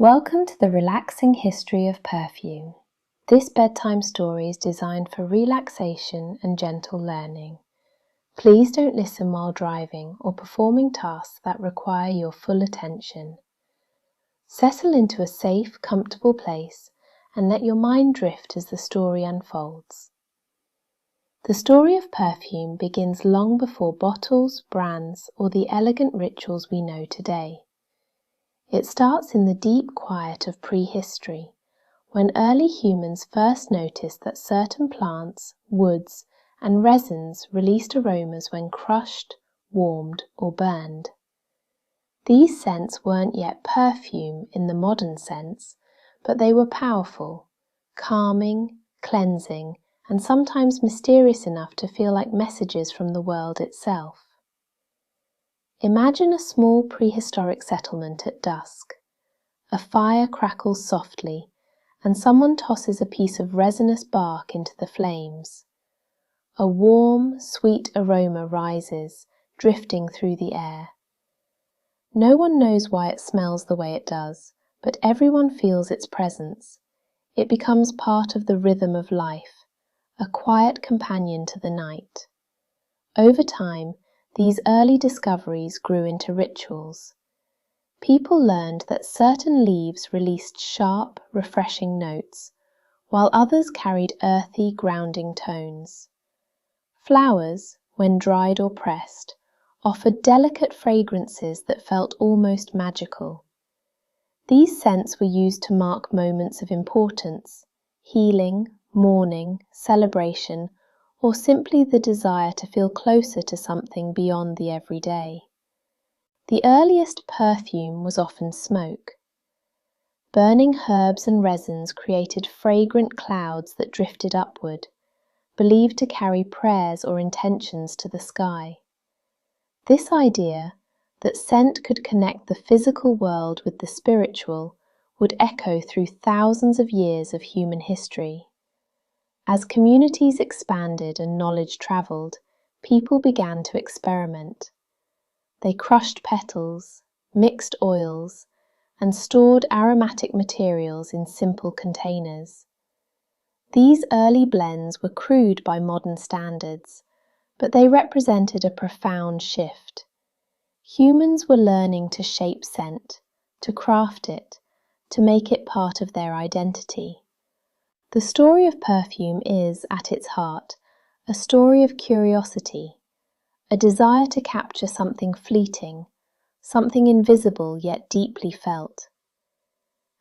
Welcome to the relaxing history of perfume. This bedtime story is designed for relaxation and gentle learning. Please don't listen while driving or performing tasks that require your full attention. Settle into a safe, comfortable place and let your mind drift as the story unfolds. The story of perfume begins long before bottles, brands, or the elegant rituals we know today. It starts in the deep quiet of prehistory, when early humans first noticed that certain plants, woods, and resins released aromas when crushed, warmed, or burned. These scents weren't yet perfume in the modern sense, but they were powerful, calming, cleansing, and sometimes mysterious enough to feel like messages from the world itself. Imagine a small prehistoric settlement at dusk. A fire crackles softly, and someone tosses a piece of resinous bark into the flames. A warm, sweet aroma rises, drifting through the air. No one knows why it smells the way it does, but everyone feels its presence. It becomes part of the rhythm of life, a quiet companion to the night. Over time, these early discoveries grew into rituals. People learned that certain leaves released sharp, refreshing notes, while others carried earthy, grounding tones. Flowers, when dried or pressed, offered delicate fragrances that felt almost magical. These scents were used to mark moments of importance, healing, mourning, celebration, or simply the desire to feel closer to something beyond the everyday. The earliest perfume was often smoke. Burning herbs and resins created fragrant clouds that drifted upward, believed to carry prayers or intentions to the sky. This idea, that scent could connect the physical world with the spiritual, would echo through thousands of years of human history. As communities expanded and knowledge travelled, people began to experiment. They crushed petals, mixed oils, and stored aromatic materials in simple containers. These early blends were crude by modern standards, but they represented a profound shift. Humans were learning to shape scent, to craft it, to make it part of their identity. The story of perfume is, at its heart, a story of curiosity, a desire to capture something fleeting, something invisible yet deeply felt.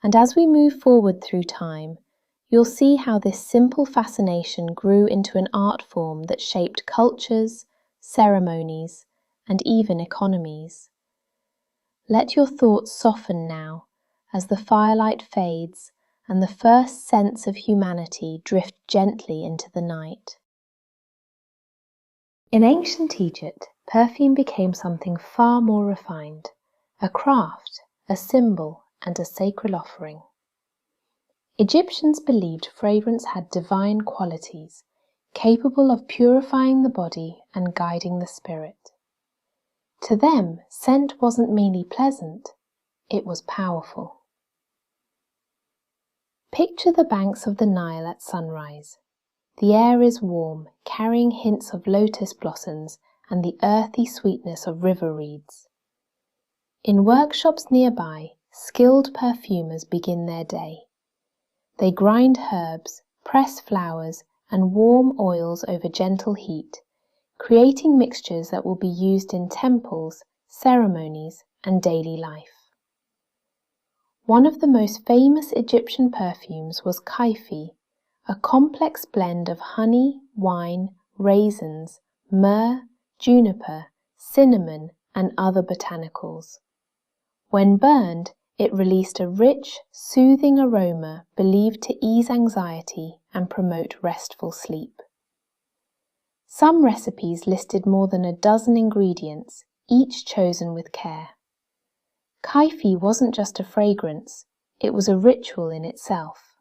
And as we move forward through time, you'll see how this simple fascination grew into an art form that shaped cultures, ceremonies, and even economies. Let your thoughts soften now as the firelight fades and the first scents of humanity drift gently into the night. In ancient Egypt, perfume became something far more refined, a craft, a symbol, and a sacred offering. Egyptians believed fragrance had divine qualities, capable of purifying the body and guiding the spirit. To them, scent wasn't merely pleasant, it was powerful. Picture the banks of the Nile at sunrise. The air is warm, carrying hints of lotus blossoms and the earthy sweetness of river reeds. In workshops nearby, skilled perfumers begin their day. They grind herbs, press flowers, and warm oils over gentle heat, creating mixtures that will be used in temples, ceremonies, and daily life. One of the most famous Egyptian perfumes was kaifi, a complex blend of honey, wine, raisins, myrrh, juniper, cinnamon, and other botanicals. When burned, it released a rich, soothing aroma believed to ease anxiety and promote restful sleep. Some recipes listed more than a dozen ingredients, each chosen with care. Kaifi wasn't just a fragrance, it was a ritual in itself.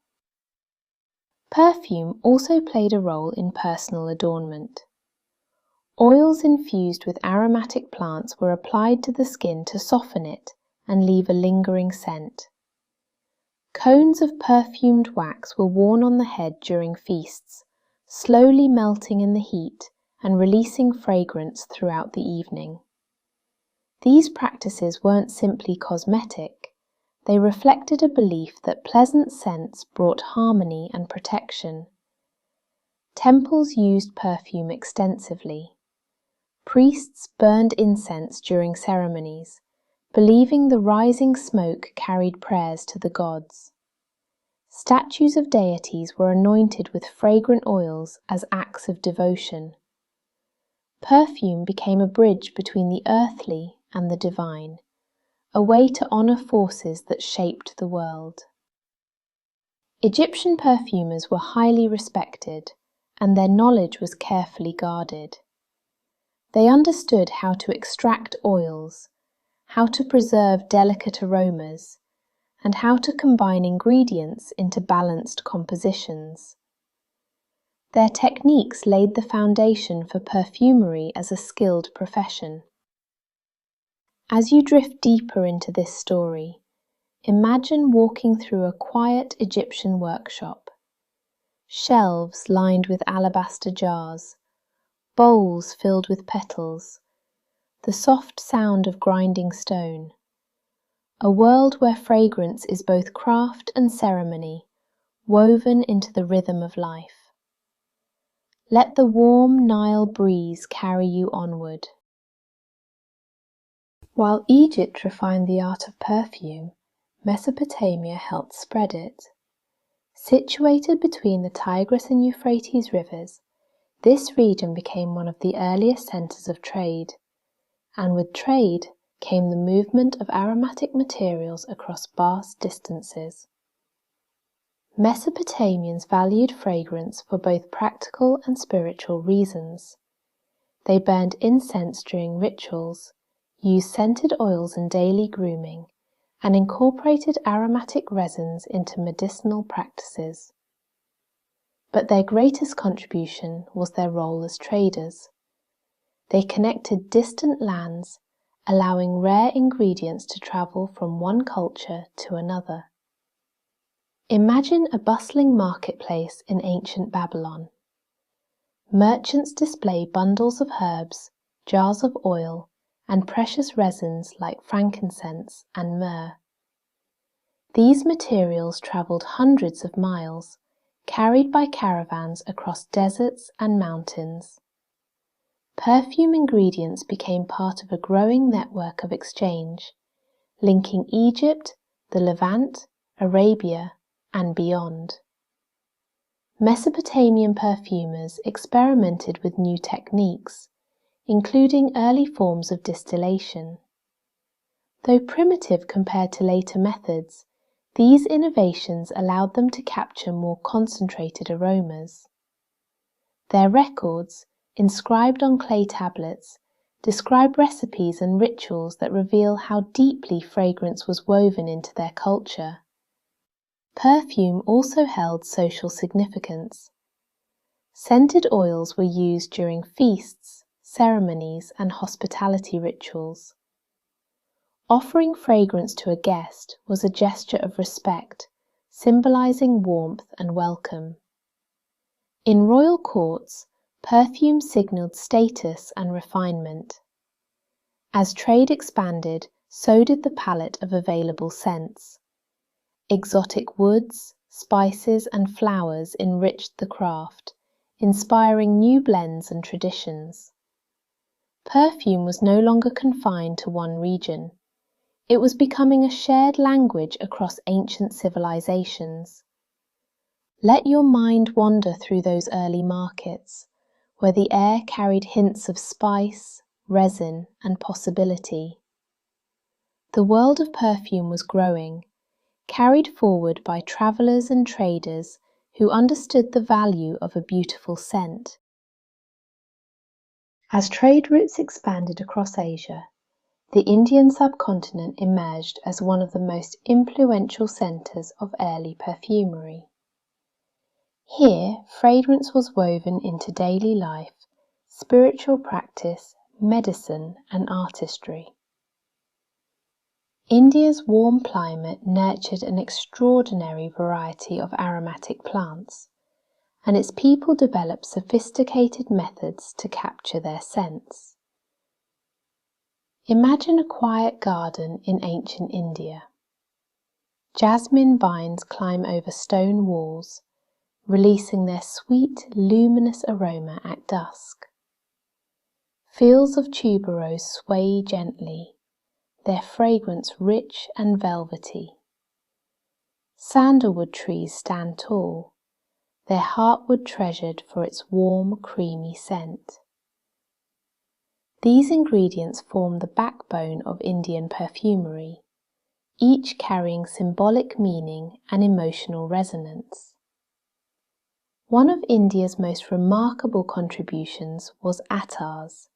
Perfume also played a role in personal adornment. Oils infused with aromatic plants were applied to the skin to soften it and leave a lingering scent. Cones of perfumed wax were worn on the head during feasts, slowly melting in the heat and releasing fragrance throughout the evening. These practices weren't simply cosmetic, they reflected a belief that pleasant scents brought harmony and protection. Temples used perfume extensively. Priests burned incense during ceremonies, believing the rising smoke carried prayers to the gods. Statues of deities were anointed with fragrant oils as acts of devotion. Perfume became a bridge between the earthly and the divine, a way to honor forces that shaped the world. Egyptian perfumers were highly respected, and their knowledge was carefully guarded. They understood how to extract oils, how to preserve delicate aromas, and how to combine ingredients into balanced compositions. Their techniques laid the foundation for perfumery as a skilled profession. As you drift deeper into this story, imagine walking through a quiet Egyptian workshop. Shelves lined with alabaster jars, bowls filled with petals, the soft sound of grinding stone. A world where fragrance is both craft and ceremony, woven into the rhythm of life. Let the warm Nile breeze carry you onward. While Egypt refined the art of perfume, Mesopotamia helped spread it. Situated between the Tigris and Euphrates rivers, this region became one of the earliest centers of trade, and with trade came the movement of aromatic materials across vast distances. Mesopotamians valued fragrance for both practical and spiritual reasons. They burned incense during rituals, used scented oils in daily grooming, and incorporated aromatic resins into medicinal practices. But their greatest contribution was their role as traders. They connected distant lands, allowing rare ingredients to travel from one culture to another. Imagine a bustling marketplace in ancient Babylon. Merchants display bundles of herbs, jars of oil, and precious resins like frankincense and myrrh. These materials traveled hundreds of miles, carried by caravans across deserts and mountains. Perfume ingredients became part of a growing network of exchange, linking Egypt, the Levant, Arabia, and beyond. Mesopotamian perfumers experimented with new techniques, including early forms of distillation. Though primitive compared to later methods, these innovations allowed them to capture more concentrated aromas. Their records, inscribed on clay tablets, describe recipes and rituals that reveal how deeply fragrance was woven into their culture. Perfume also held social significance. Scented oils were used during feasts, ceremonies, and hospitality rituals. Offering fragrance to a guest was a gesture of respect, symbolizing warmth and welcome. In royal courts, perfume signaled status and refinement. As trade expanded, so did the palette of available scents. Exotic woods, spices, and flowers enriched the craft, inspiring new blends and traditions. Perfume was no longer confined to one region. It was becoming a shared language across ancient civilizations. Let your mind wander through those early markets, where the air carried hints of spice, resin, and possibility. The world of perfume was growing, carried forward by travelers and traders who understood the value of a beautiful scent. As trade routes expanded across Asia, the Indian subcontinent emerged as one of the most influential centers of early perfumery. Here, fragrance was woven into daily life, spiritual practice, medicine, and artistry. India's warm climate nurtured an extraordinary variety of aromatic plants, and its people developed sophisticated methods to capture their scents. Imagine a quiet garden in ancient India. Jasmine vines climb over stone walls, releasing their sweet, luminous aroma at dusk. Fields of tuberose sway gently, their fragrance rich and velvety. Sandalwood trees stand tall, their heartwood treasured for its warm, creamy scent. These ingredients form the backbone of Indian perfumery, each carrying symbolic meaning and emotional resonance. One of India's most remarkable contributions was Attars,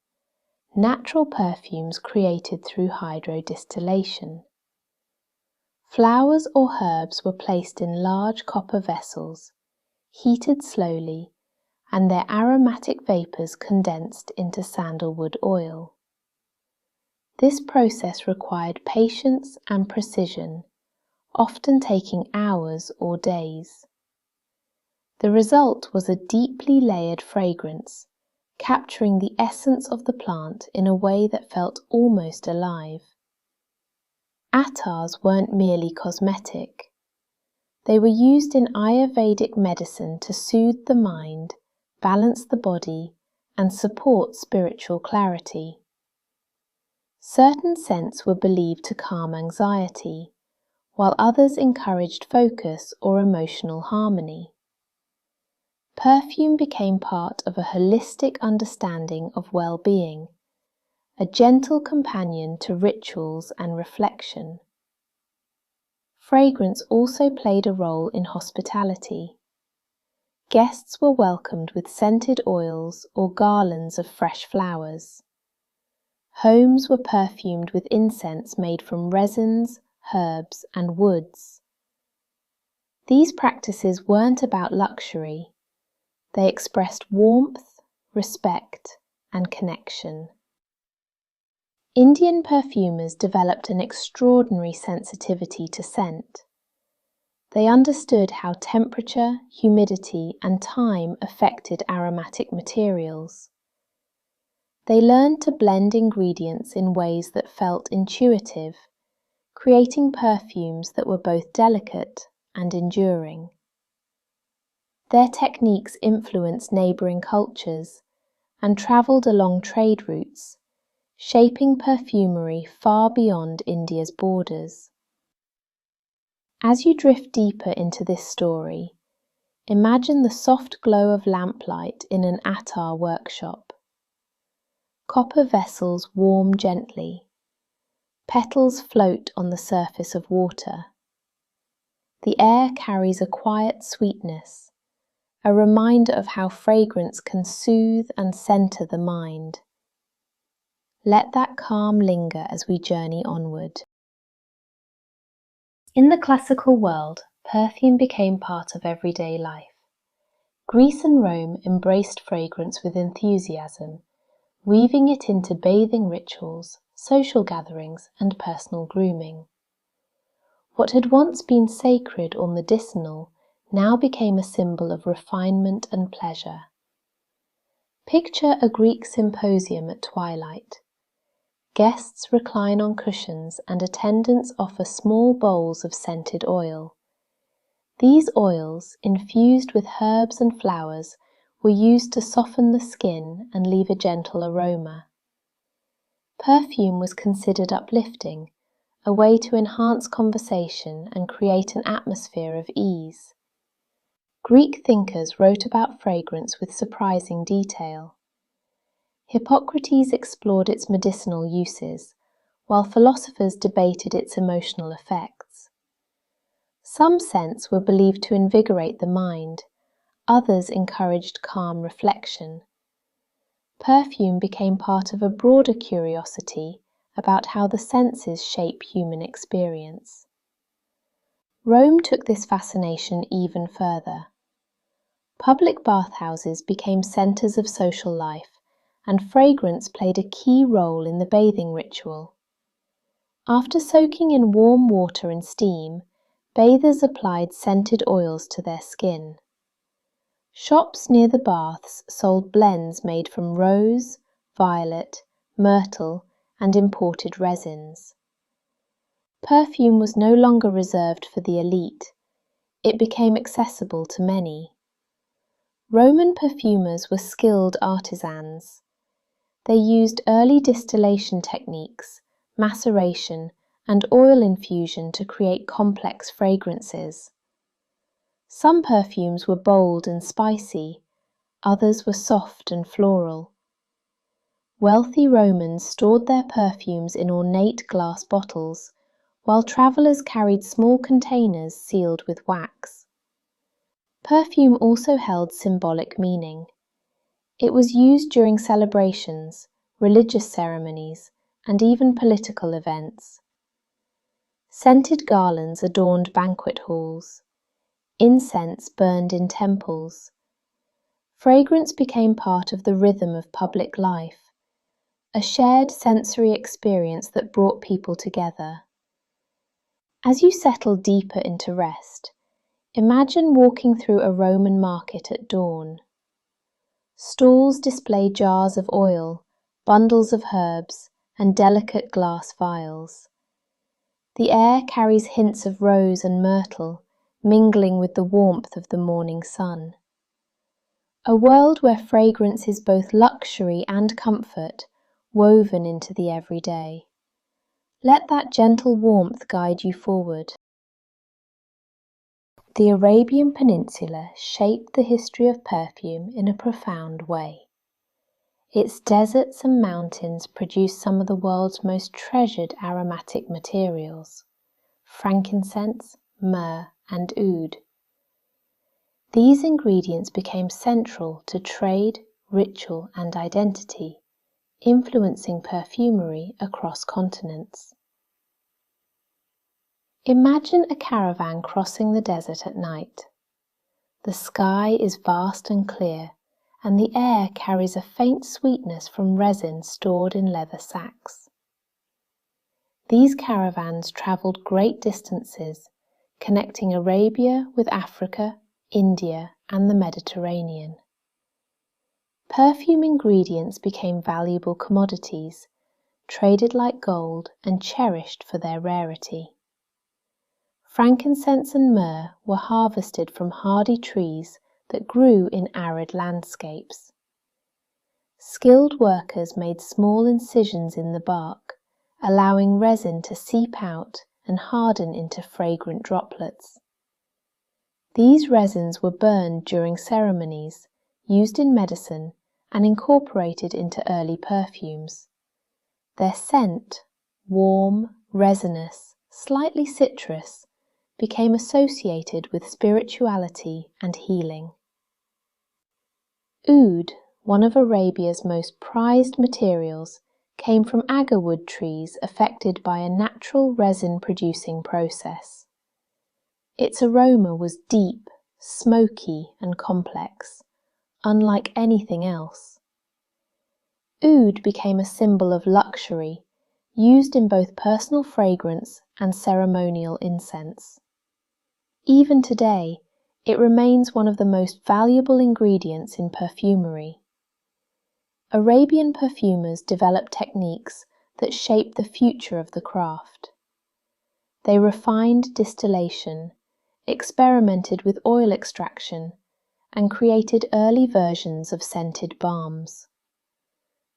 natural perfumes created through hydrodistillation. Flowers or herbs were placed in large copper vessels, heated slowly, and their aromatic vapors condensed into sandalwood oil. This process required patience and precision, often taking hours or days. The result was a deeply layered fragrance, capturing the essence of the plant in a way that felt almost alive. Attars weren't merely cosmetic. They were used in Ayurvedic medicine to soothe the mind, balance the body, and support spiritual clarity. Certain scents were believed to calm anxiety, while others encouraged focus or emotional harmony. Perfume became part of a holistic understanding of well-being, a gentle companion to rituals and reflection. Fragrance also played a role in hospitality. Guests were welcomed with scented oils or garlands of fresh flowers. Homes were perfumed with incense made from resins, herbs, and woods. These practices weren't about luxury. They expressed warmth, respect, and connection. Indian perfumers developed an extraordinary sensitivity to scent. They understood how temperature, humidity, and time affected aromatic materials. They learned to blend ingredients in ways that felt intuitive, creating perfumes that were both delicate and enduring. Their techniques influenced neighbouring cultures and travelled along trade routes, shaping perfumery far beyond India's borders. As you drift deeper into this story, imagine the soft glow of lamplight in an attar workshop. Copper vessels warm gently. Petals float on the surface of water. The air carries a quiet sweetness, a reminder of how fragrance can soothe and centre the mind. Let that calm linger as we journey onward. In the classical world, perfume became part of everyday life. Greece and Rome embraced fragrance with enthusiasm, weaving it into bathing rituals, social gatherings, and personal grooming. What had once been sacred or medicinal now became a symbol of refinement and pleasure. Picture a Greek symposium at twilight. Guests recline on cushions and attendants offer small bowls of scented oil. These oils, infused with herbs and flowers, were used to soften the skin and leave a gentle aroma. Perfume was considered uplifting, a way to enhance conversation and create an atmosphere of ease. Greek thinkers wrote about fragrance with surprising detail. Hippocrates explored its medicinal uses, while philosophers debated its emotional effects. Some scents were believed to invigorate the mind, others encouraged calm reflection. Perfume became part of a broader curiosity about how the senses shape human experience. Rome took this fascination even further. Public bathhouses became centres of social life, and fragrance played a key role in the bathing ritual. After soaking in warm water and steam, bathers applied scented oils to their skin. Shops near the baths sold blends made from rose, violet, myrtle, and imported resins. Perfume was no longer reserved for the elite. It became accessible to many. Roman perfumers were skilled artisans. They used early distillation techniques, maceration, and oil infusion to create complex fragrances. Some perfumes were bold and spicy, others were soft and floral. Wealthy Romans stored their perfumes in ornate glass bottles, while travellers carried small containers sealed with wax. Perfume also held symbolic meaning. It was used during celebrations, religious ceremonies, and even political events. Scented garlands adorned banquet halls. Incense burned in temples. Fragrance became part of the rhythm of public life, a shared sensory experience that brought people together. As you settle deeper into rest, imagine walking through a Roman market at dawn. Stalls display jars of oil, bundles of herbs, and delicate glass vials. The air carries hints of rose and myrtle, mingling with the warmth of the morning sun. A world where fragrance is both luxury and comfort, woven into the everyday. Let that gentle warmth guide you forward. The Arabian Peninsula shaped the history of perfume in a profound way. Its deserts and mountains produced some of the world's most treasured aromatic materials: frankincense, myrrh, and oud. These ingredients became central to trade, ritual, and identity, influencing perfumery across continents. Imagine a caravan crossing the desert at night. The sky is vast and clear, and the air carries a faint sweetness from resin stored in leather sacks. These caravans travelled great distances, connecting Arabia with Africa, India, and the Mediterranean. Perfume ingredients became valuable commodities, traded like gold and cherished for their rarity. Frankincense and myrrh were harvested from hardy trees that grew in arid landscapes. Skilled workers made small incisions in the bark, allowing resin to seep out and harden into fragrant droplets. These resins were burned during ceremonies, used in medicine, and incorporated into early perfumes. Their scent, warm, resinous, slightly citrus, became associated with spirituality and healing. Oud, one of Arabia's most prized materials, came from agarwood trees affected by a natural resin-producing process. Its aroma was deep, smoky, and complex, unlike anything else. Oud became a symbol of luxury, used in both personal fragrance and ceremonial incense. Even today, it remains one of the most valuable ingredients in perfumery. Arabian perfumers developed techniques that shaped the future of the craft. They refined distillation, experimented with oil extraction, and created early versions of scented balms.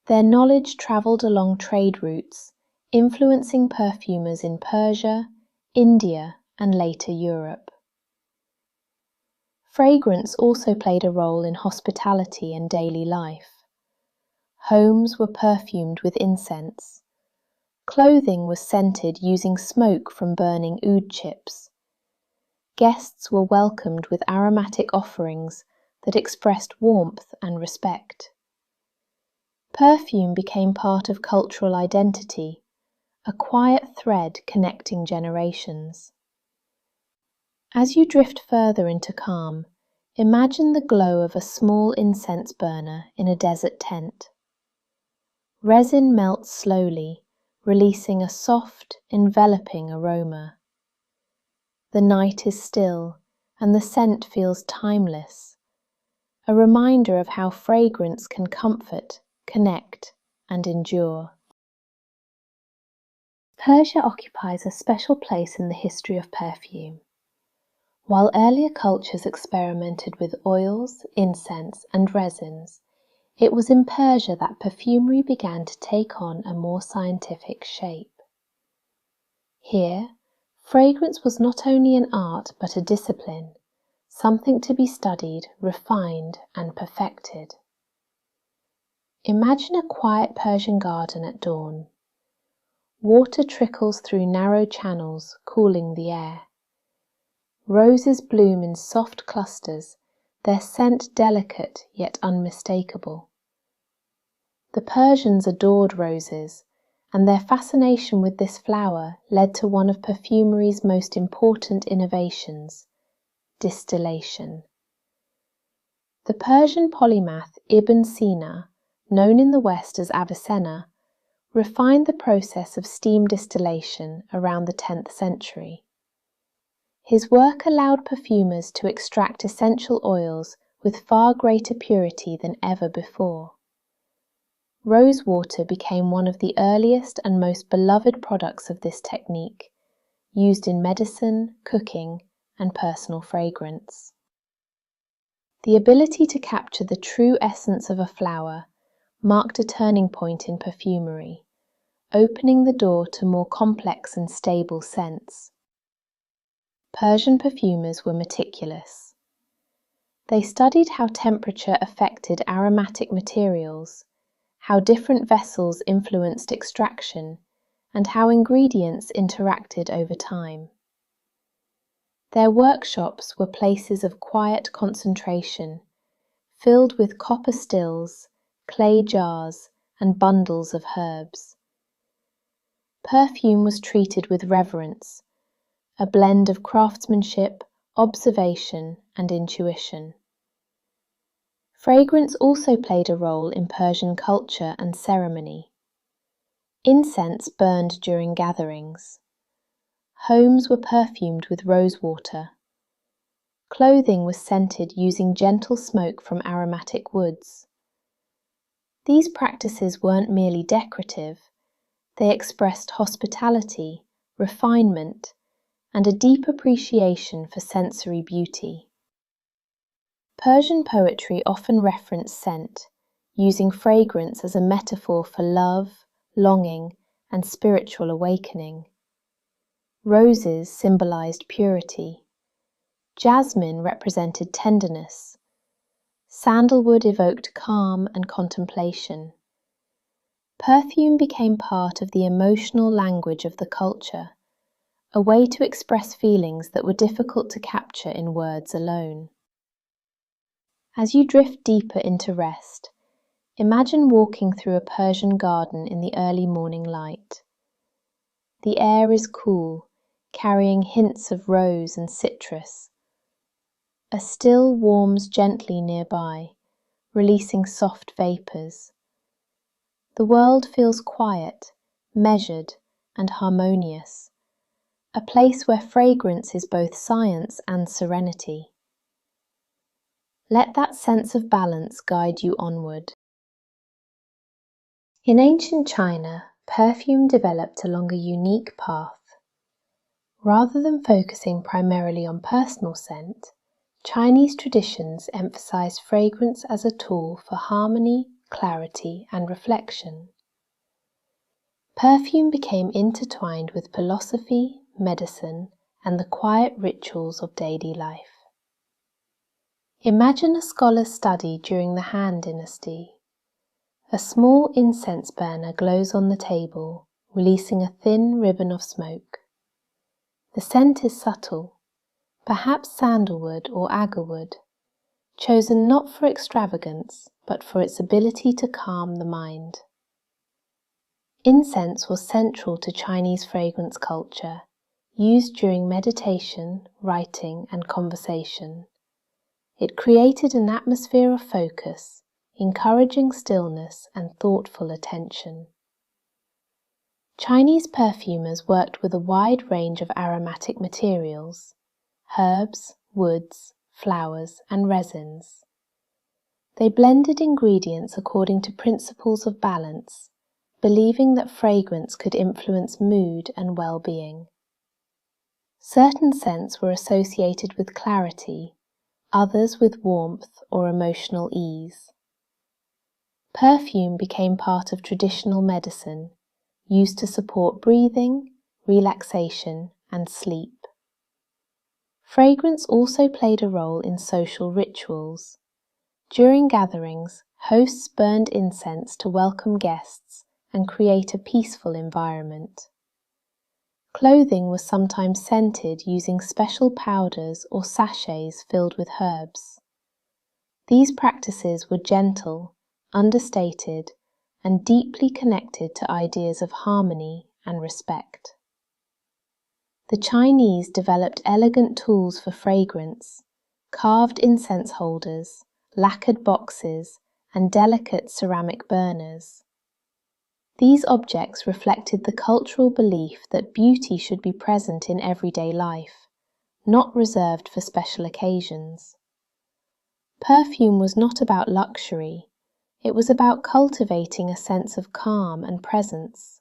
Their knowledge travelled along trade routes, influencing perfumers in Persia, India, and later Europe. Fragrance also played a role in hospitality and daily life. Homes were perfumed with incense. Clothing was scented using smoke from burning oud chips. Guests were welcomed with aromatic offerings that expressed warmth and respect. Perfume became part of cultural identity, a quiet thread connecting generations. As you drift further into calm, imagine the glow of a small incense burner in a desert tent. Resin melts slowly, releasing a soft, enveloping aroma. The night is still, and the scent feels timeless, a reminder of how fragrance can comfort, connect, and endure. Persia occupies a special place in the history of perfume. While earlier cultures experimented with oils, incense, and resins, it was in Persia that perfumery began to take on a more scientific shape. Here, fragrance was not only an art but a discipline, something to be studied, refined, and perfected. Imagine a quiet Persian garden at dawn. Water trickles through narrow channels, cooling the air. Roses bloom in soft clusters, their scent delicate yet unmistakable. The Persians adored roses, and their fascination with this flower led to one of perfumery's most important innovations, distillation. The Persian polymath Ibn Sina, known in the West as Avicenna, refined the process of steam distillation around the 10th century. His work allowed perfumers to extract essential oils with far greater purity than ever before. Rosewater became one of the earliest and most beloved products of this technique, used in medicine, cooking, and personal fragrance. The ability to capture the true essence of a flower marked a turning point in perfumery, opening the door to more complex and stable scents. Persian perfumers were meticulous. They studied how temperature affected aromatic materials, how different vessels influenced extraction, and how ingredients interacted over time. Their workshops were places of quiet concentration, filled with copper stills, clay jars, and bundles of herbs. Perfume was treated with reverence, a blend of craftsmanship, observation, and intuition. Fragrance also played a role in Persian culture and ceremony. Incense burned during gatherings. Homes were perfumed with rosewater. Clothing was scented using gentle smoke from aromatic woods. These practices weren't merely decorative, they expressed hospitality, refinement, and a deep appreciation for sensory beauty. Persian poetry often referenced scent, using fragrance as a metaphor for love, longing, and spiritual awakening. Roses symbolized purity. Jasmine represented tenderness. Sandalwood evoked calm and contemplation. Perfume became part of the emotional language of the culture, a way to express feelings that were difficult to capture in words alone. As you drift deeper into rest, imagine walking through a Persian garden in the early morning light. The air is cool, carrying hints of rose and citrus. A still warms gently nearby, releasing soft vapours. The world feels quiet, measured, and harmonious, a place where fragrance is both science and serenity. Let that sense of balance guide you onward. In ancient China, perfume developed along a unique path. Rather than focusing primarily on personal scent, Chinese traditions emphasized fragrance as a tool for harmony, clarity, and reflection. Perfume became intertwined with philosophy, medicine, and the quiet rituals of daily life. Imagine a scholar's study during the Han Dynasty. A small incense burner glows on the table, releasing a thin ribbon of smoke. The scent is subtle, perhaps sandalwood or agarwood, chosen not for extravagance, but for its ability to calm the mind. Incense was central to Chinese fragrance culture, used during meditation, writing, and conversation. It created an atmosphere of focus, encouraging stillness and thoughtful attention. Chinese perfumers worked with a wide range of aromatic materials, herbs, woods, flowers, and resins. They blended ingredients according to principles of balance, believing that fragrance could influence mood and well-being. Certain scents were associated with clarity, others with warmth or emotional ease. Perfume became part of traditional medicine, used to support breathing, relaxation, and sleep. Fragrance also played a role in social rituals. During gatherings, hosts burned incense to welcome guests and create a peaceful environment. Clothing was sometimes scented using special powders or sachets filled with herbs. These practices were gentle, understated, and deeply connected to ideas of harmony and respect. The Chinese developed elegant tools for fragrance, carved incense holders, lacquered boxes, and delicate ceramic burners. These objects reflected the cultural belief that beauty should be present in everyday life, not reserved for special occasions. Perfume was not about luxury, it was about cultivating a sense of calm and presence.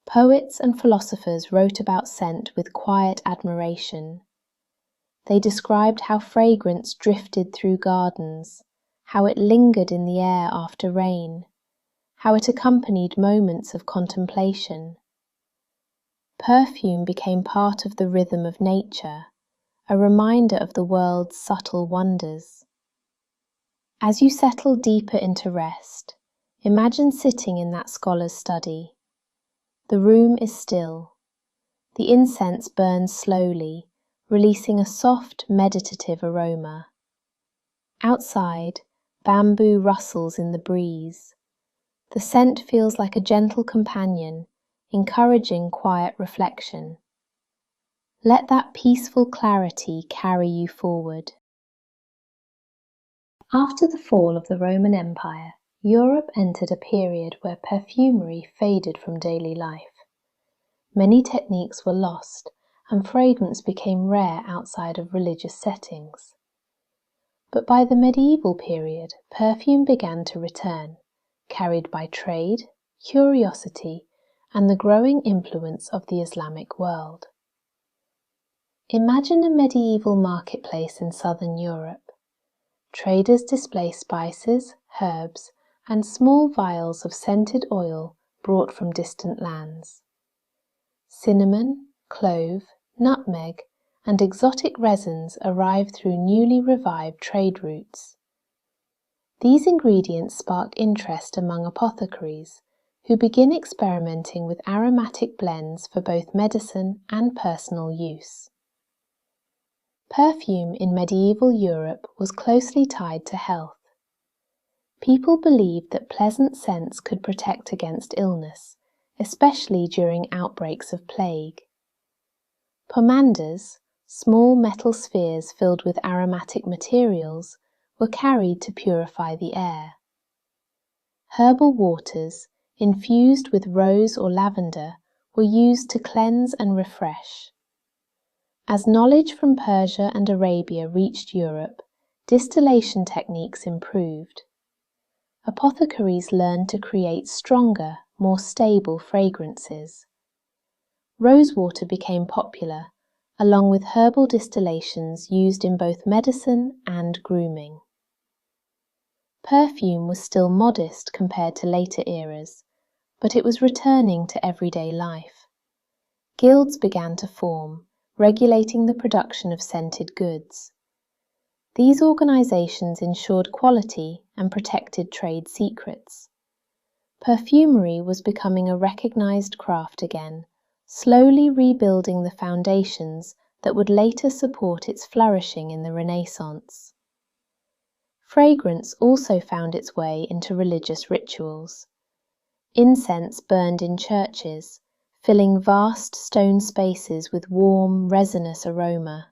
Poets and philosophers wrote about scent with quiet admiration. They described how fragrance drifted through gardens, how it lingered in the air after rain, how it accompanied moments of contemplation. Perfume became part of the rhythm of nature, a reminder of the world's subtle wonders. As you settle deeper into rest, imagine sitting in that scholar's study. The room is still. The incense burns slowly, releasing a soft, meditative aroma. Outside, bamboo rustles in the breeze. The scent feels like a gentle companion, encouraging quiet reflection. Let that peaceful clarity carry you forward. After the fall of the Roman Empire, Europe entered a period where perfumery faded from daily life. Many techniques were lost, and fragrance became rare outside of religious settings. But by the medieval period, perfume began to return, carried by trade, curiosity, and the growing influence of the Islamic world. Imagine a medieval marketplace in southern Europe. Traders display spices, herbs, and small vials of scented oil brought from distant lands. Cinnamon, clove, nutmeg, and exotic resins arrive through newly revived trade routes. These ingredients spark interest among apothecaries, who begin experimenting with aromatic blends for both medicine and personal use. Perfume in medieval Europe was closely tied to health. People believed that pleasant scents could protect against illness, especially during outbreaks of plague. Pomanders, small metal spheres filled with aromatic materials, were carried to purify the air. Herbal waters, infused with rose or lavender, were used to cleanse and refresh. As knowledge from Persia and Arabia reached Europe, distillation techniques improved. Apothecaries learned to create stronger, more stable fragrances. Rosewater became popular, along with herbal distillations used in both medicine and grooming. Perfume was still modest compared to later eras, but it was returning to everyday life. Guilds began to form, regulating the production of scented goods. These organizations ensured quality and protected trade secrets. Perfumery was becoming a recognized craft again, slowly rebuilding the foundations that would later support its flourishing in the Renaissance. Fragrance also found its way into religious rituals. Incense burned in churches, filling vast stone spaces with warm, resinous aroma.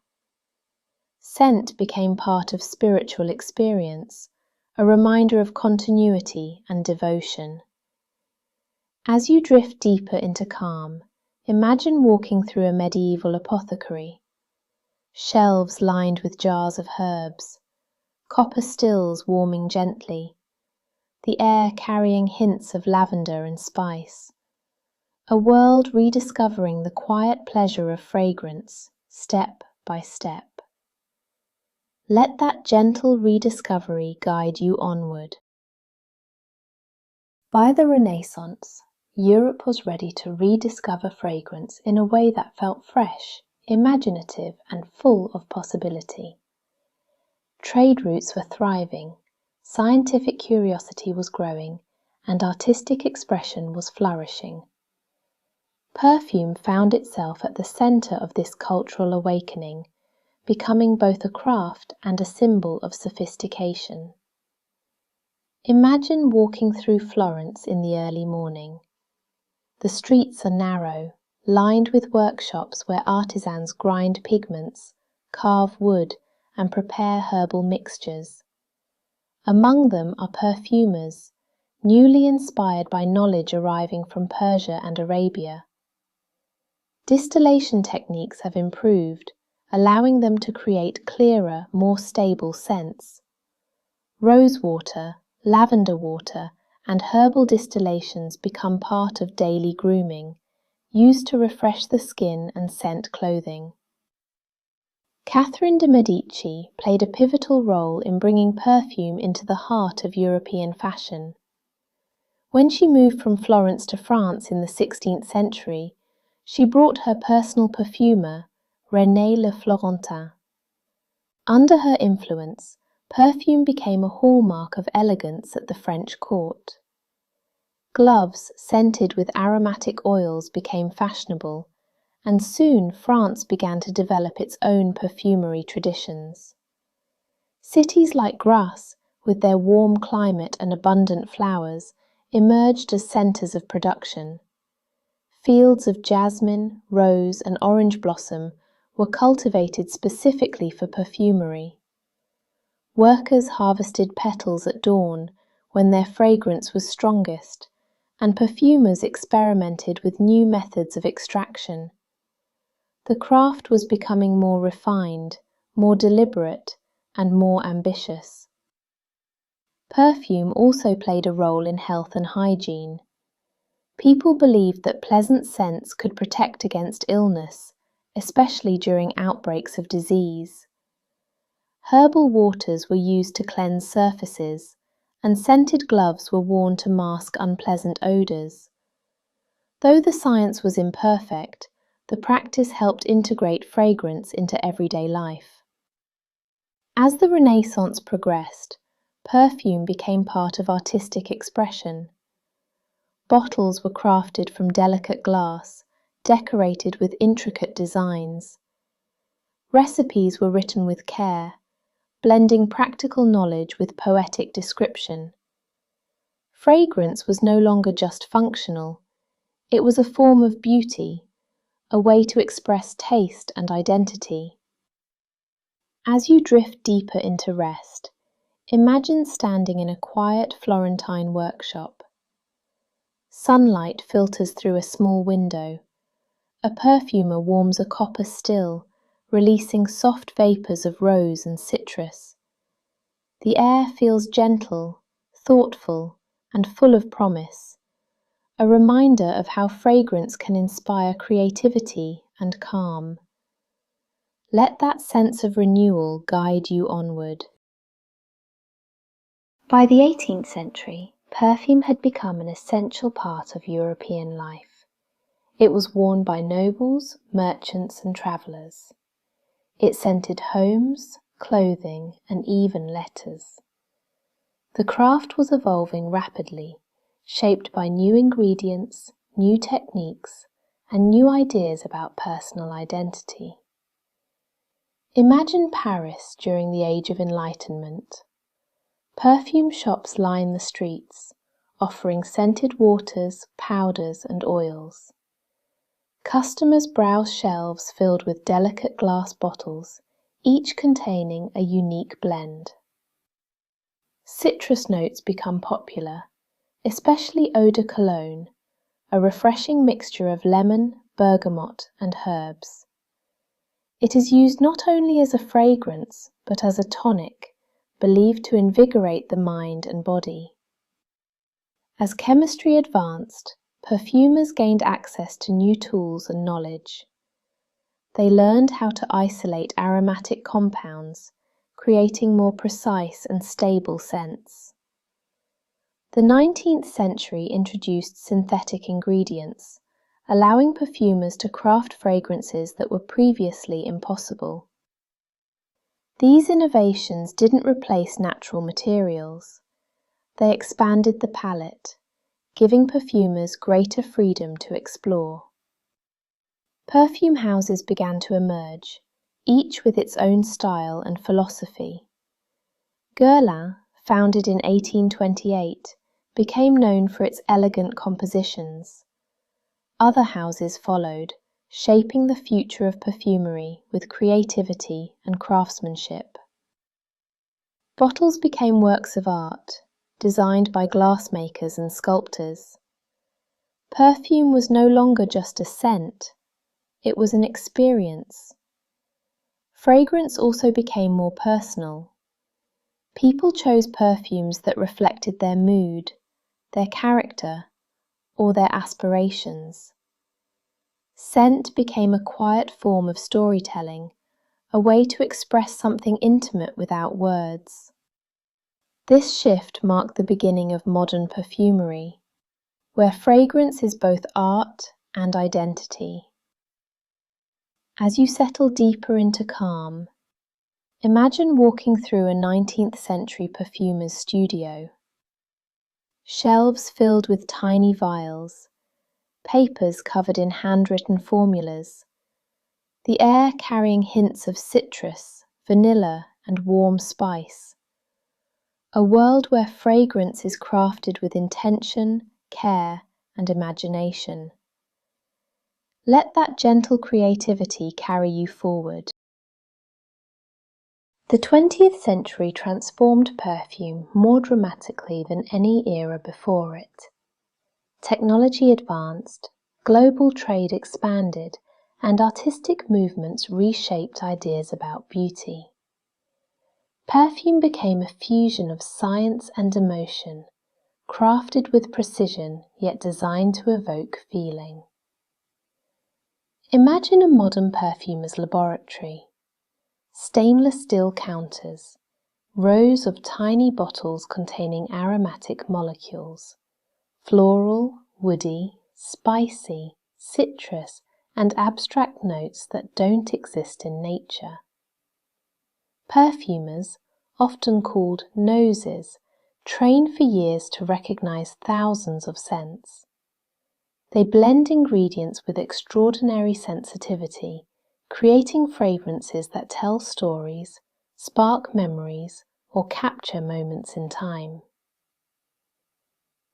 Scent became part of spiritual experience, a reminder of continuity and devotion. As you drift deeper into calm, imagine walking through a medieval apothecary. Shelves lined with jars of herbs, copper stills warming gently, the air carrying hints of lavender and spice. A world rediscovering the quiet pleasure of fragrance, step by step. Let that gentle rediscovery guide you onward. By the Renaissance, Europe was ready to rediscover fragrance in a way that felt fresh, imaginative, and full of possibility. Trade routes were thriving, scientific curiosity was growing, and artistic expression was flourishing. Perfume found itself at the center of this cultural awakening, becoming both a craft and a symbol of sophistication. Imagine walking through Florence in the early morning. The streets are narrow, lined with workshops where artisans grind pigments, carve wood, and prepare herbal mixtures. Among them are perfumers, newly inspired by knowledge arriving from Persia and Arabia. Distillation techniques have improved, allowing them to create clearer, more stable scents. Rosewater, lavender water, and herbal distillations become part of daily grooming, used to refresh the skin and scent clothing. Catherine de' Medici played a pivotal role in bringing perfume into the heart of European fashion. When she moved from Florence to France in the 16th century, she brought her personal perfumer, René le Florentin. Under her influence, perfume became a hallmark of elegance at the French court. Gloves scented with aromatic oils became fashionable, and soon France began to develop its own perfumery traditions. Cities like Grasse, with their warm climate and abundant flowers, emerged as centers of production. Fields of jasmine, rose, and orange blossom were cultivated specifically for perfumery. Workers harvested petals at dawn when their fragrance was strongest, and perfumers experimented with new methods of extraction. The craft was becoming more refined, more deliberate, and more ambitious. Perfume also played a role in health and hygiene. People believed that pleasant scents could protect against illness, especially during outbreaks of disease. Herbal waters were used to cleanse surfaces, and scented gloves were worn to mask unpleasant odors. Though the science was imperfect, the practice helped integrate fragrance into everyday life. As the Renaissance progressed, perfume became part of artistic expression. Bottles were crafted from delicate glass, decorated with intricate designs. Recipes were written with care, blending practical knowledge with poetic description. Fragrance was no longer just functional, it was a form of beauty, a way to express taste and identity. As you drift deeper into rest, imagine standing in a quiet Florentine workshop. Sunlight filters through a small window. A perfumer warms a copper still, releasing soft vapors of rose and citrus. The air feels gentle, thoughtful, and full of promise, a reminder of how fragrance can inspire creativity and calm. Let that sense of renewal guide you onward. By the 18th century, perfume had become an essential part of European life. It was worn by nobles, merchants, and travellers. It scented homes, clothing, and even letters. The craft was evolving rapidly, shaped by new ingredients, new techniques, and new ideas about personal identity. Imagine Paris during the Age of Enlightenment. Perfume shops line the streets, offering scented waters, powders, and oils. Customers browse shelves filled with delicate glass bottles, each containing a unique blend. Citrus notes become popular, especially eau de cologne, a refreshing mixture of lemon, bergamot, and herbs. It is used not only as a fragrance, but as a tonic, believed to invigorate the mind and body. As chemistry advanced, perfumers gained access to new tools and knowledge. They learned how to isolate aromatic compounds, creating more precise and stable scents. The 19th century introduced synthetic ingredients, allowing perfumers to craft fragrances that were previously impossible. These innovations didn't replace natural materials. They expanded the palette, giving perfumers greater freedom to explore. Perfume houses began to emerge, each with its own style and philosophy. Guerlain, founded in 1828, became known for its elegant compositions. Other houses followed, shaping the future of perfumery with creativity and craftsmanship. Bottles became works of art, designed by glassmakers and sculptors. Perfume was no longer just a scent, it was an experience. Fragrance also became more personal. People chose perfumes that reflected their mood, their character, or their aspirations. Scent became a quiet form of storytelling, a way to express something intimate without words. This shift marked the beginning of modern perfumery, where fragrance is both art and identity. As you settle deeper into calm, imagine walking through a 19th century perfumer's studio. Shelves filled with tiny vials, papers covered in handwritten formulas, the air carrying hints of citrus, vanilla, and warm spice. A world where fragrance is crafted with intention, care, and imagination. Let that gentle creativity carry you forward. The 20th century transformed perfume more dramatically than any era before it. Technology advanced, global trade expanded, and artistic movements reshaped ideas about beauty. Perfume became a fusion of science and emotion, crafted with precision yet designed to evoke feeling. Imagine a modern perfumer's laboratory. Stainless steel counters, rows of tiny bottles containing aromatic molecules, floral, woody, spicy, citrus, and abstract notes that don't exist in nature. Perfumers, often called noses, train for years to recognize thousands of scents. They blend ingredients with extraordinary sensitivity, creating fragrances that tell stories, spark memories, or capture moments in time.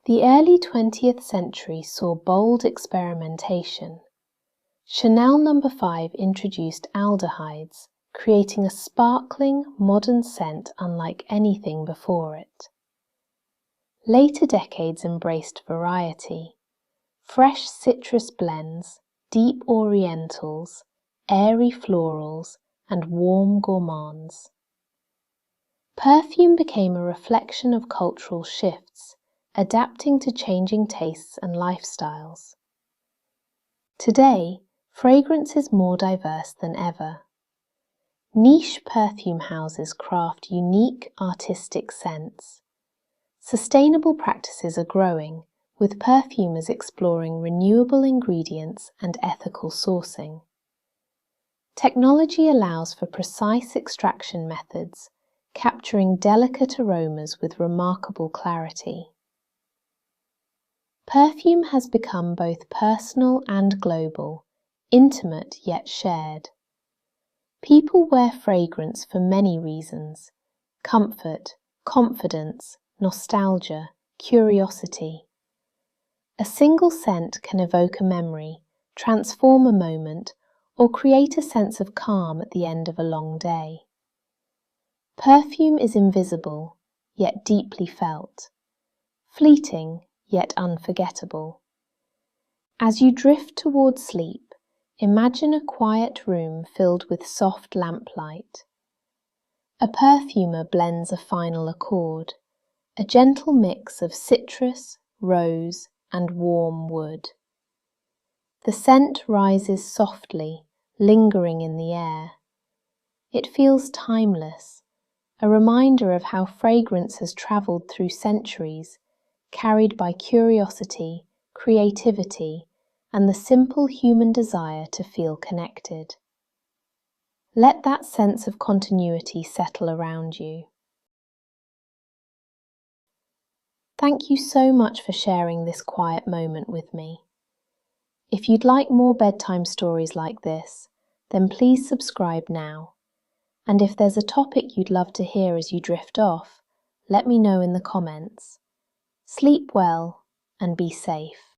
The early 20th century saw bold experimentation. Chanel No. 5 introduced aldehydes, creating a sparkling, modern scent unlike anything before it. Later decades embraced variety. Fresh citrus blends, deep orientals, airy florals, and warm gourmands. Perfume became a reflection of cultural shifts, adapting to changing tastes and lifestyles. Today, fragrance is more diverse than ever. Niche perfume houses craft unique artistic scents. Sustainable practices are growing, with perfumers exploring renewable ingredients and ethical sourcing. Technology allows for precise extraction methods, capturing delicate aromas with remarkable clarity. Perfume has become both personal and global, intimate yet shared. People wear fragrance for many reasons: comfort, confidence, nostalgia, curiosity. A single scent can evoke a memory, transform a moment, or create a sense of calm at the end of a long day. Perfume is invisible, yet deeply felt, fleeting, yet unforgettable. As you drift towards sleep, imagine a quiet room filled with soft lamplight. A perfumer blends a final accord, a gentle mix of citrus, rose, and warm wood. The scent rises softly, lingering in the air. It feels timeless, a reminder of how fragrance has travelled through centuries, carried by curiosity, creativity, and the simple human desire to feel connected. Let that sense of continuity settle around you. Thank you so much for sharing this quiet moment with me. If you'd like more bedtime stories like this, then please subscribe now. And if there's a topic you'd love to hear as you drift off, let me know in the comments. Sleep well and be safe.